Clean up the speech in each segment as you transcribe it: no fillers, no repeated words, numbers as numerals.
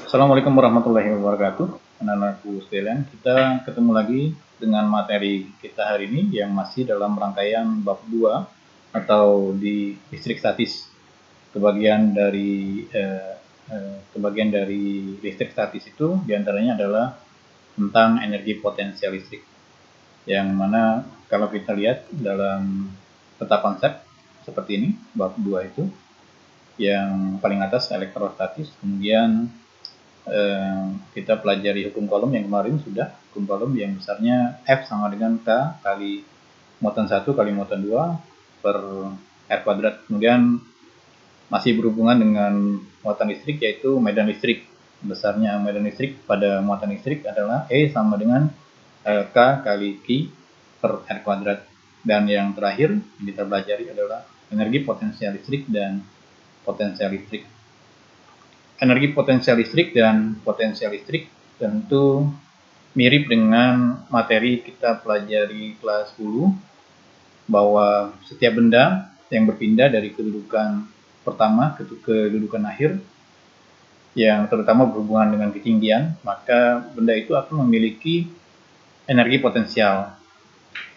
Assalamualaikum warahmatullahi wabarakatuh. Anak-anakku sekalian, kita ketemu lagi dengan materi kita hari ini yang masih dalam rangkaian bab 2 atau di listrik statis. Kebagian dari listrik statis itu diantaranya adalah tentang energi potensial listrik. Yang mana kalau kita lihat dalam peta konsep seperti ini, bab 2 itu, yang paling atas elektrostatis, kemudian kita pelajari hukum kolom yang kemarin sudah, hukum kolom yang besarnya F sama dengan K kali muatan 1 kali muatan 2 per R kuadrat. Kemudian masih berhubungan dengan muatan listrik, yaitu medan listrik. Besarnya medan listrik pada muatan listrik adalah E sama dengan K kali Q per R kuadrat. Dan yang terakhir yang kita pelajari adalah energi potensial listrik dan potensial listrik. Energi potensial listrik dan potensial listrik tentu mirip dengan materi kita pelajari kelas 10, bahwa setiap benda yang berpindah dari kedudukan pertama ke kedudukan akhir yang terutama berhubungan dengan ketinggian, maka benda itu akan memiliki energi potensial.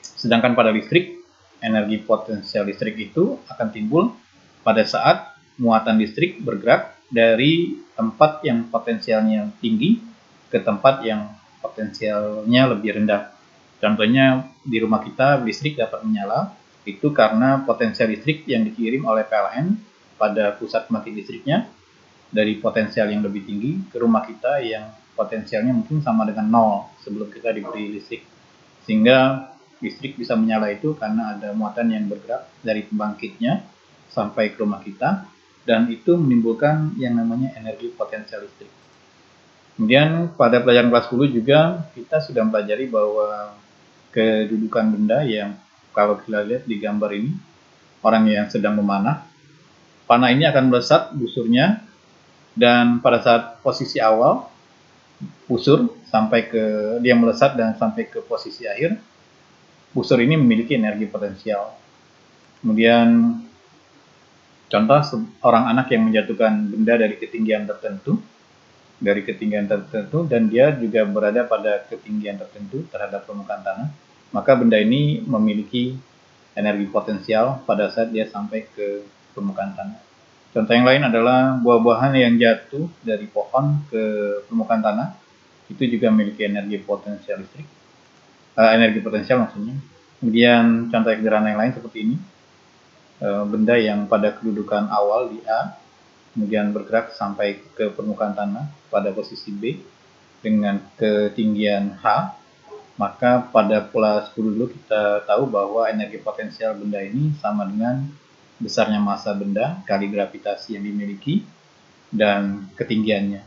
Sedangkan pada listrik, energi potensial listrik itu akan timbul pada saat muatan listrik bergerak dari tempat yang potensialnya tinggi ke tempat yang potensialnya lebih rendah. Contohnya di rumah kita listrik dapat menyala itu karena potensial listrik yang dikirim oleh PLN pada pusat pembangkit listriknya dari potensial yang lebih tinggi ke rumah kita yang potensialnya mungkin sama dengan 0 sebelum kita diberi listrik. Sehingga listrik bisa menyala itu karena ada muatan yang bergerak dari pembangkitnya sampai ke rumah kita, dan itu menimbulkan yang namanya energi potensial listrik. Kemudian pada pelajaran kelas 10 juga kita sudah mempelajari bahwa kedudukan benda yang kalau kita lihat di gambar ini, orang yang sedang memanah, panah ini akan melesat busurnya, dan pada saat posisi awal busur sampai ke dia melesat dan sampai ke posisi akhir, busur ini memiliki energi potensial. Kemudian contoh orang anak yang menjatuhkan benda dari ketinggian tertentu, dan dia juga berada pada ketinggian tertentu terhadap permukaan tanah, maka benda ini memiliki energi potensial pada saat dia sampai ke permukaan tanah. Contoh yang lain adalah buah-buahan yang jatuh dari pohon ke permukaan tanah, itu juga memiliki energi potensial listrik, energi potensial maksudnya. Kemudian contoh sederhana yang lain seperti ini, benda yang pada kedudukan awal di A, kemudian bergerak sampai ke permukaan tanah pada posisi B dengan ketinggian H, maka pada kelas 10 dulu kita tahu bahwa energi potensial benda ini sama dengan besarnya massa benda kali gravitasi yang dimiliki dan ketinggiannya.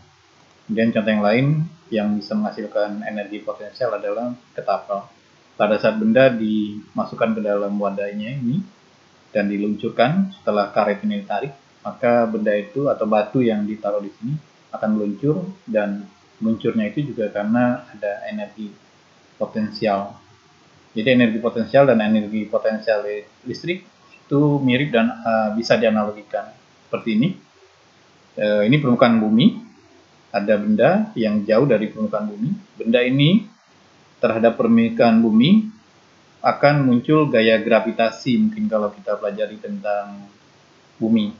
Kemudian contoh yang lain yang bisa menghasilkan energi potensial adalah ketapel. Pada saat benda dimasukkan ke dalam wadahnya ini dan diluncurkan, setelah karet ini ditarik, maka benda itu atau batu yang ditaruh di sini akan meluncur, dan meluncurnya itu juga karena ada energi potensial. Jadi energi potensial dan energi potensial listrik itu mirip dan bisa dianalogikan seperti ini. Ini permukaan bumi, ada benda yang jauh dari permukaan bumi. Benda ini terhadap permukaan bumi akan muncul gaya gravitasi. Mungkin kalau kita pelajari tentang bumi,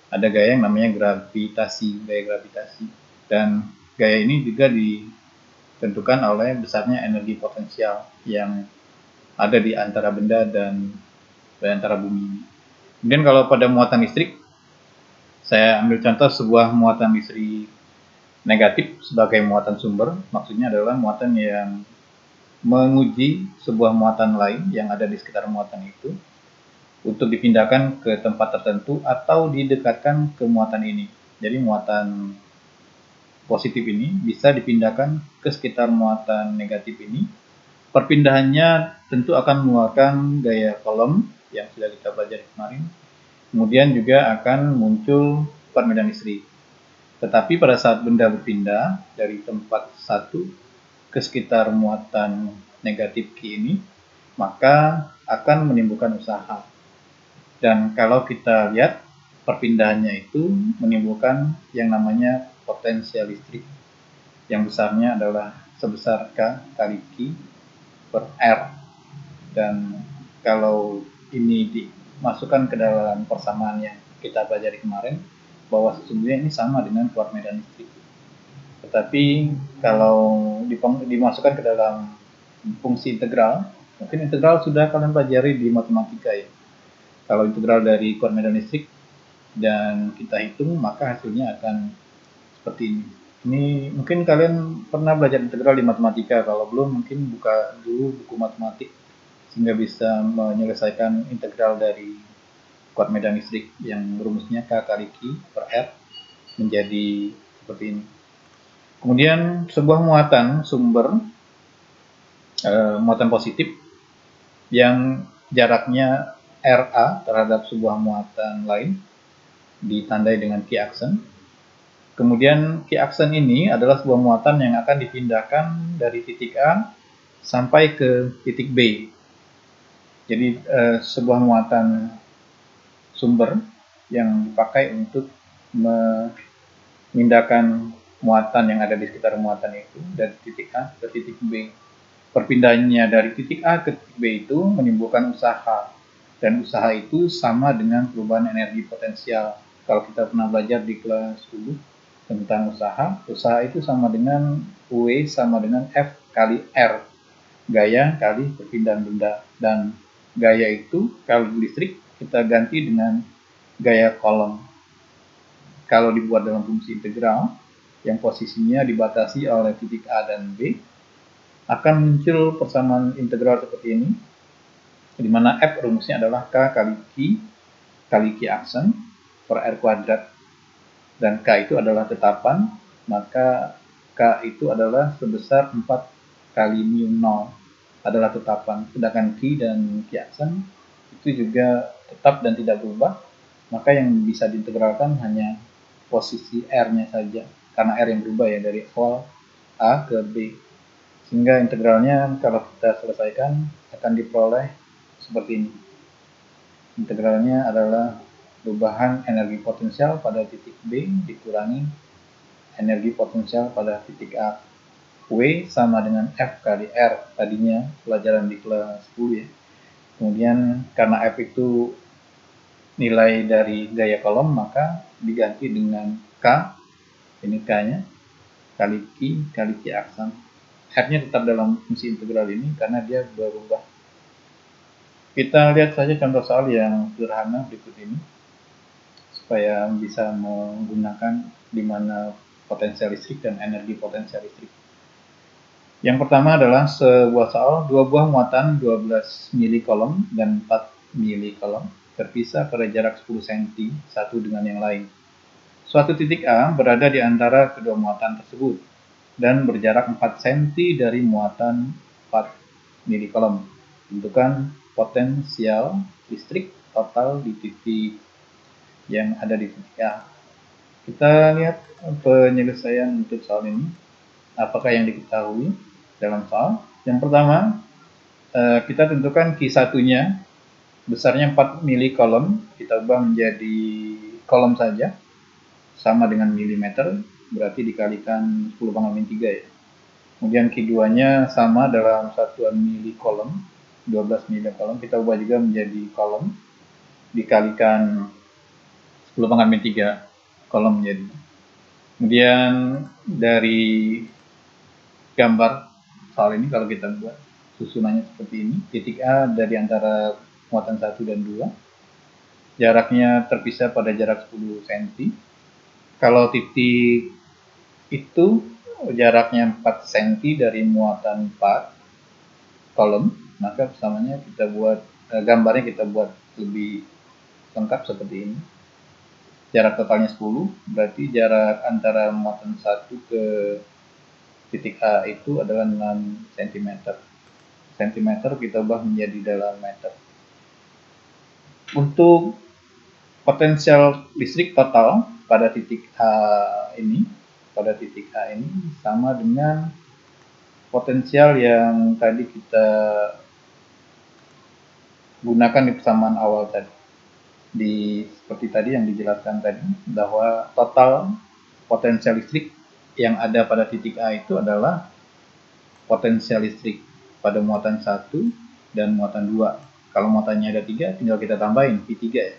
ada gaya yang namanya gravitasi, gaya gravitasi. Dan gaya ini juga ditentukan oleh besarnya energi potensial yang ada di antara benda dan di antara bumi. Kemudian kalau pada muatan listrik, saya ambil contoh sebuah muatan listrik negatif sebagai muatan sumber. Maksudnya adalah muatan yang menguji sebuah muatan lain yang ada di sekitar muatan itu untuk dipindahkan ke tempat tertentu atau didekatkan ke muatan ini. Jadi muatan positif ini bisa dipindahkan ke sekitar muatan negatif ini. Perpindahannya tentu akan mengeluarkan gaya kolom yang sudah kita pelajari kemarin. Kemudian juga akan muncul permedan listrik. Tetapi pada saat benda berpindah dari tempat satu ke sekitar muatan negatif Q ini, maka akan menimbulkan usaha. Dan kalau kita lihat perpindahannya itu menimbulkan yang namanya potensial listrik yang besarnya adalah sebesar K kali Q per R. Dan kalau ini dimasukkan ke dalam persamaan yang kita pelajari kemarin, bahwa sesungguhnya ini sama dengan keluar medan listrik. Tetapi kalau dimasukkan ke dalam fungsi integral, mungkin integral sudah kalian pelajari di matematika ya. Kalau integral dari keluar medan listrik dan kita hitung, maka hasilnya akan seperti ini. Ini mungkin kalian pernah belajar integral di matematika. Kalau belum, mungkin buka dulu buku matematik sehingga bisa menyelesaikan integral dari kuat medan listrik yang rumusnya K kali Q per R menjadi seperti ini. Kemudian sebuah muatan sumber muatan positif yang jaraknya RA terhadap sebuah muatan lain ditandai dengan Q aksen. Kemudian Q aksen ini adalah sebuah muatan yang akan dipindahkan dari titik A sampai ke titik B. Jadi sebuah muatan sumber yang dipakai untuk memindahkan muatan yang ada di sekitar muatan itu dari titik A ke titik B. Perpindahannya dari titik A ke titik B itu menimbulkan usaha, dan usaha itu sama dengan perubahan energi potensial. Kalau kita pernah belajar di kelas 10 tentang usaha itu sama dengan W sama dengan F kali R, gaya kali perpindahan benda. Dan gaya itu kalau listrik kita ganti dengan gaya kolom. Kalau dibuat dalam fungsi integral yang posisinya dibatasi oleh titik A dan B, akan muncul persamaan integral seperti ini, di mana F rumusnya adalah K kali Q aksen per R kuadrat, dan K itu adalah tetapan, maka K itu adalah sebesar 4 kali mu 0 adalah tetapan, sedangkan Q dan Q aksen itu juga tetap dan tidak berubah, maka yang bisa diintegralkan hanya posisi R-nya saja, karena R yang berubah ya dari awal A ke B. Sehingga integralnya kalau kita selesaikan akan diperoleh seperti ini. Integralnya adalah perubahan energi potensial pada titik B dikurangi energi potensial pada titik A. W sama dengan F kali R, tadinya pelajaran di kelas 10 ya. Kemudian karena F itu nilai dari gaya kolom, maka diganti dengan K, ini K-nya, kali Q aksen. R-nya tetap dalam fungsi integral ini karena dia berubah. Kita lihat saja contoh soal yang sederhana berikut ini, supaya bisa menggunakan di mana potensial listrik dan energi potensial listrik. Yang pertama adalah sebuah soal, dua buah muatan 12 mili kolom dan 4 mili kolom terpisah pada jarak 10 cm satu dengan yang lain. Suatu titik A berada di antara kedua muatan tersebut dan berjarak 4 cm dari muatan 4 mili kolom. Tentukan potensial listrik total di titik yang ada di titik A. Kita lihat penyelesaian untuk soal ini. Apakah yang diketahui dalam soal? Yang pertama, kita tentukan Q1-nya besarnya 4 mili kolom, kita ubah menjadi kolom saja, sama dengan milimeter, berarti dikalikan 10 pangkat min 3 ya. Kemudian Q2-nya sama dalam satuan mili kolom, 12 mili kolom, kita ubah juga menjadi kolom, dikalikan 10 pangkat min 3 kolom menjadi. Kemudian dari gambar soal ini kalau kita buat susunannya seperti ini, titik A dari antara muatan 1 dan 2, jaraknya terpisah pada jarak 10 cm. Kalau titik itu jaraknya 4 cm dari muatan 4 kolom, maka persamanya kita buat gambarnya kita buat lebih lengkap seperti ini. Jarak totalnya 10, berarti jarak antara muatan 1 ke titik A itu adalah 6 cm. Cm kita ubah menjadi dalam meter. Untuk potensial listrik total pada titik A ini, sama dengan potensial yang tadi kita gunakan di persamaan awal tadi. Seperti tadi yang dijelaskan tadi, bahwa total potensial listrik yang ada pada titik A itu adalah potensial listrik pada muatan 1 dan muatan 2. Kalau muatannya ada 3, tinggal kita tambahin V3 ya.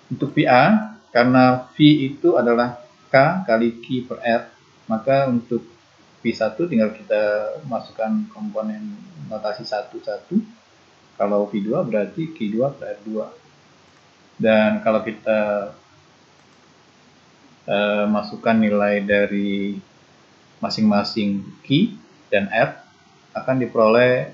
Untuk VA, karena V itu adalah K kali Q per R, maka untuk V1 tinggal kita masukkan komponen notasi 1, 1. Kalau V2 berarti Q2 per R2. Dan kalau kita masukkan nilai dari masing-masing Q dan R, akan diperoleh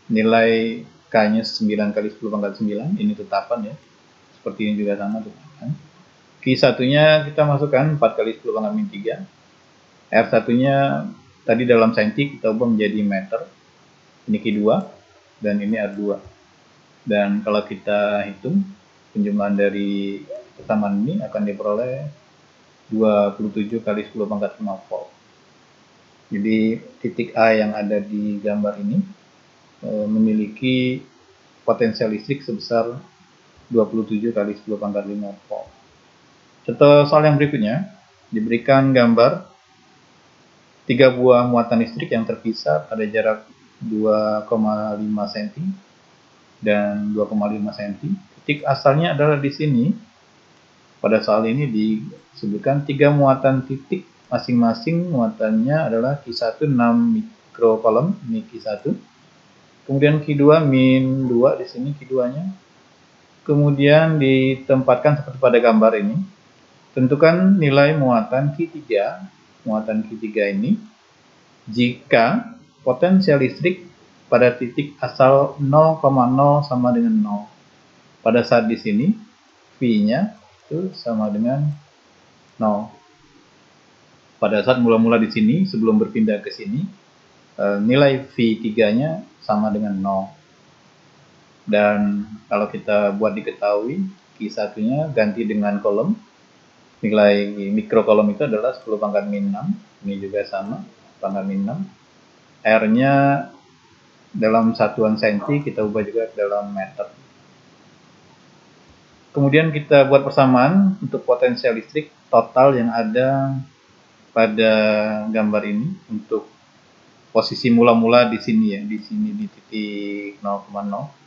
nilai K-nya 9 kali 10 pangkat 9, ini tetapan ya. Seperti ini juga sama tetapan. Q1-nya kita masukkan 4 kali 10 pangkat min 3. R1-nya tadi dalam senti kita ubah menjadi meter. Ini Q2 dan ini R2. Dan kalau kita hitung penjumlahan dari kesamaan ini akan diperoleh 27 kali 10 pangkat 5 volt. Jadi titik A yang ada di gambar ini memiliki potensial listrik sebesar 27 kali 10 pangkat 5 volt. Contoh soal yang berikutnya, diberikan gambar 3 buah muatan listrik yang terpisah pada jarak 2,5 cm dan 2,5 cm. Titik asalnya adalah di sini. Pada soal ini disebutkan 3 muatan titik, masing-masing muatannya adalah Q1 6 mikrocoulomb, ini Q1. Kemudian Q2 min 2 di sini Q2-nya. Kemudian ditempatkan seperti pada gambar ini. Tentukan nilai muatan Q3. Muatan Q3 ini jika potensial listrik pada titik asal 0,0 sama dengan 0. Pada saat di sini V-nya itu sama dengan 0. Pada saat mula-mula di sini sebelum berpindah ke sini nilai V3-nya sama dengan 0. Dan kalau kita buat diketahui, Q1-nya ganti dengan kolom. Nilai mikrokolom itu adalah 10 pangkat min 6. Ini juga sama, pangkat min 6. R-nya dalam satuan senti, kita ubah juga dalam meter. Kemudian kita buat persamaan untuk potensial listrik total yang ada pada gambar ini untuk posisi mula-mula di sini ya, di sini di titik 0,0.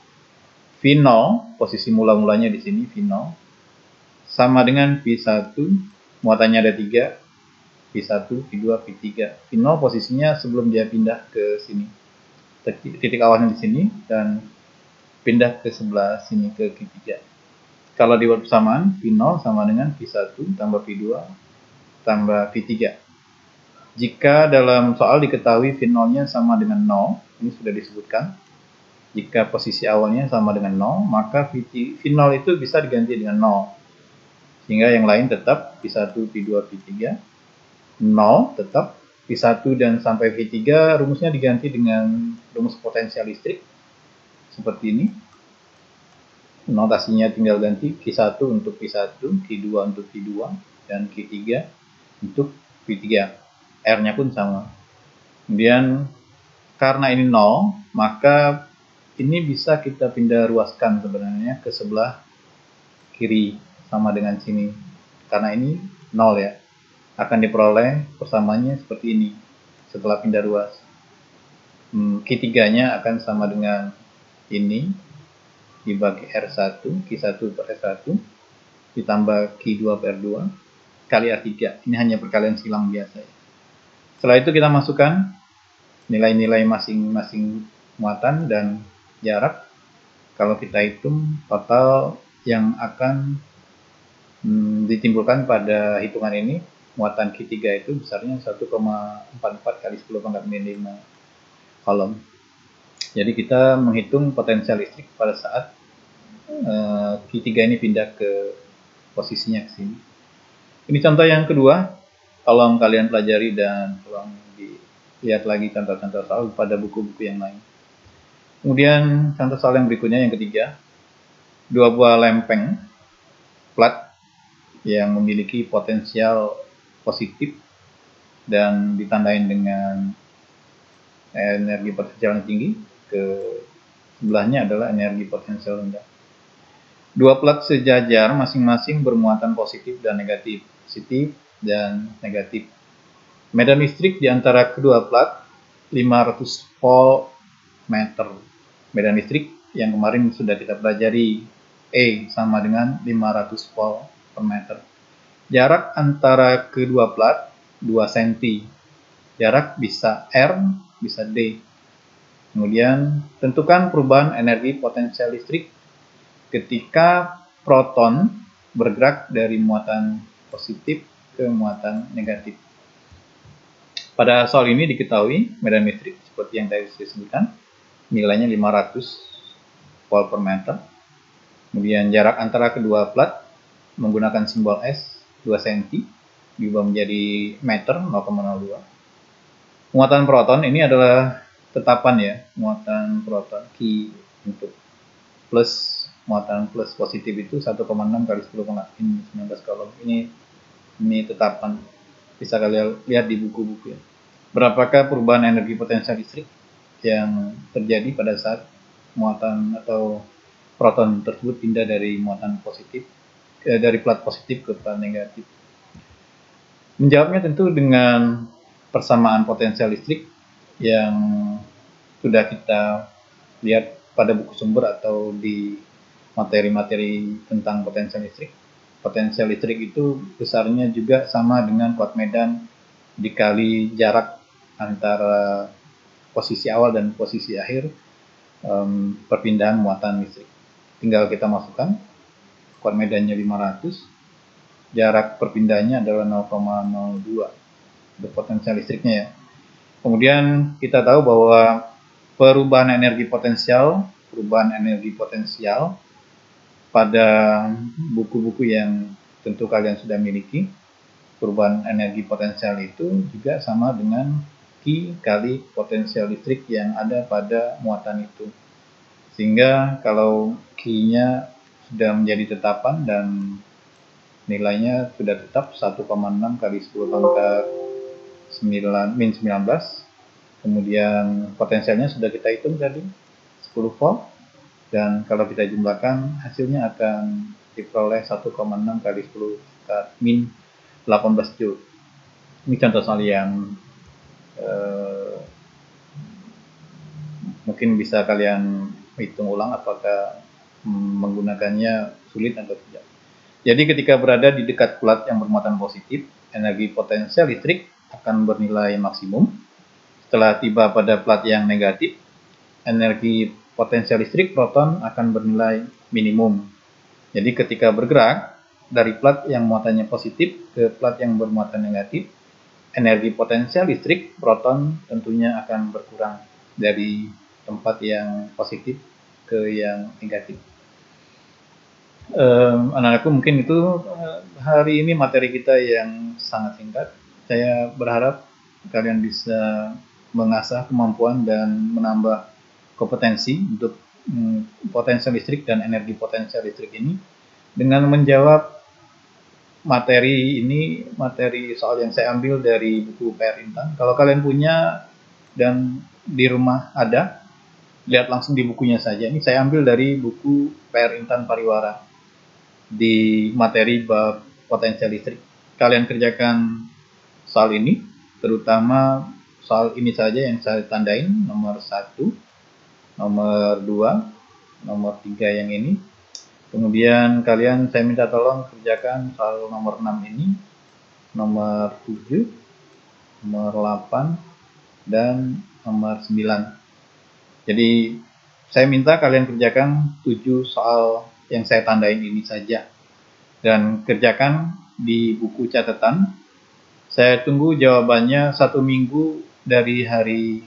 V0, posisi mula-mulanya di sini V0 sama dengan V1, muatannya ada 3, V1, V2, V3. V0 posisinya sebelum dia pindah ke sini. Titik awalnya di sini dan pindah ke sebelah sini ke Q3. Kalau dibuat persamaan, V0 sama dengan V1 tambah V2 tambah V3. Jika dalam soal diketahui V0-nya sama dengan 0, ini sudah disebutkan. Jika posisi awalnya sama dengan 0, maka V0 itu bisa diganti dengan 0. Sehingga yang lain tetap V1, V2, V3. 0 tetap V1 dan sampai V3 rumusnya diganti dengan rumus potensial listrik. Seperti ini. Notasinya tinggal ganti Q1 untuk V1, Q2 untuk V2, dan Q3 untuk V3. R-nya pun sama. Kemudian karena ini 0, maka ini bisa kita pindah ruaskan sebenarnya ke sebelah kiri sama dengan sini. Karena ini 0 ya. Akan diperoleh persamaannya seperti ini setelah pindah ruas. Q3-nya akan sama dengan ini dibagi R1, Q1 per R1 ditambah Q2 per R2 kali R3. Ini hanya perkalian silang biasa ya. Setelah itu kita masukkan nilai-nilai masing-masing muatan dan jarak. Kalau kita hitung total yang akan ditimbulkan pada hitungan ini, muatan Q3 itu besarnya 1,44 kali 10 pangkat min 5 kolom. Jadi kita menghitung potensial listrik pada saat Q3 ini pindah ke posisinya ke sini. Ini contoh yang kedua. Tolong kalian pelajari dan tolong dilihat lagi contoh-contoh soal pada buku-buku yang lain. Kemudian contoh soal yang berikutnya, yang ketiga. 2 buah lempeng plat yang memiliki potensial positif dan ditandain dengan energi potensial yang tinggi, ke sebelahnya adalah energi potensial rendah. Dua plat sejajar masing-masing bermuatan positif dan negatif. Positif dan negatif. Medan listrik di antara kedua plat 500 volt meter. Medan listrik yang kemarin sudah kita pelajari, E sama dengan 500 volt per meter. Jarak antara kedua plat 2 cm. Jarak bisa R, bisa D. Kemudian tentukan perubahan energi potensial listrik ketika proton bergerak dari muatan positif ke muatan negatif. Pada soal ini diketahui medan listrik seperti yang tadi saya sebutkan, nilainya 500 volt per meter. Kemudian jarak antara kedua plat menggunakan simbol S 2 cm diubah menjadi meter 0,02. Muatan proton ini adalah tetapan ya, muatan proton Q untuk plus, muatan plus positif itu 1,6 kali 10 ini 19 kolom. Ini tetapan, bisa kalian lihat di buku-buku ya. Berapakah perubahan energi potensial listrik yang terjadi pada saat muatan atau proton tersebut pindah dari muatan positif dari plat positif ke plat negatif? Menjawabnya tentu dengan persamaan potensial listrik yang sudah kita lihat pada buku sumber atau di materi-materi tentang potensial listrik. Potensial listrik itu besarnya juga sama dengan kuat medan dikali jarak antara posisi awal dan posisi akhir perpindahan muatan listrik. Tinggal kita masukkan kuat medannya 500, jarak perpindahannya adalah 0,02 untuk potensial listriknya ya. Kemudian kita tahu bahwa perubahan energi potensial pada buku-buku yang tentu kalian sudah miliki, perubahan energi potensial itu juga sama dengan Q kali potensial listrik yang ada pada muatan itu. Sehingga kalau Q-nya sudah menjadi tetapan dan nilainya sudah tetap 1,6 kali 10 pangkat 19, kemudian potensialnya sudah kita hitung tadi 10 volt, dan kalau kita jumlahkan hasilnya akan diperoleh 1,6 kali 10 pangkat min 18 joule. Ini contoh soal yang mungkin bisa kalian hitung ulang apakah menggunakannya sulit atau tidak. Jadi ketika berada di dekat plat yang bermuatan positif, energi potensial listrik akan bernilai maksimum. Setelah tiba pada plat yang negatif, energi potensial listrik proton akan bernilai minimum. Jadi ketika bergerak dari plat yang muatannya positif ke plat yang bermuatan negatif, energi potensial listrik proton tentunya akan berkurang dari tempat yang positif ke yang negatif. Anak-anakku, mungkin itu hari ini materi kita yang sangat singkat. Saya berharap kalian bisa mengasah kemampuan dan menambah kompetensi untuk potensial listrik dan energi potensial listrik ini dengan menjawab materi ini, materi soal yang saya ambil dari buku PR Intan. Kalau kalian punya dan di rumah ada, lihat langsung di bukunya saja. Ini saya ambil dari buku PR Intan Pariwara di materi bab potensial listrik. Kalian kerjakan soal ini, terutama soal ini saja yang saya tandain, nomor 1, nomor 2, nomor 3 yang ini. Kemudian kalian saya minta tolong kerjakan soal nomor 6 ini, nomor 7, nomor 8, dan nomor 9. Jadi saya minta kalian kerjakan 7 soal yang saya tandain ini saja. Dan kerjakan di buku catatan. Saya tunggu jawabannya 1 minggu dari hari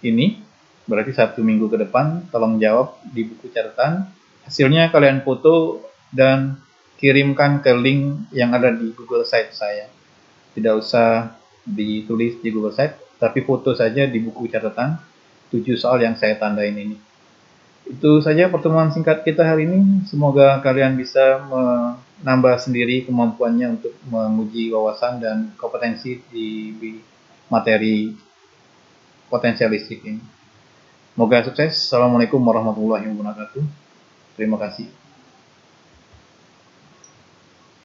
ini. Berarti 1 minggu ke depan, tolong jawab di buku catatan. Hasilnya kalian foto dan kirimkan ke link yang ada di Google Site saya. Tidak usah ditulis di Google Site, tapi foto saja di buku catatan 7 soal yang saya tandain ini. Itu saja pertemuan singkat kita hari ini. Semoga kalian bisa menambah sendiri kemampuannya untuk menguji wawasan dan kompetensi di materi potensial listrik ini. Semoga sukses. Assalamualaikum warahmatullahi wabarakatuh. Terima kasih.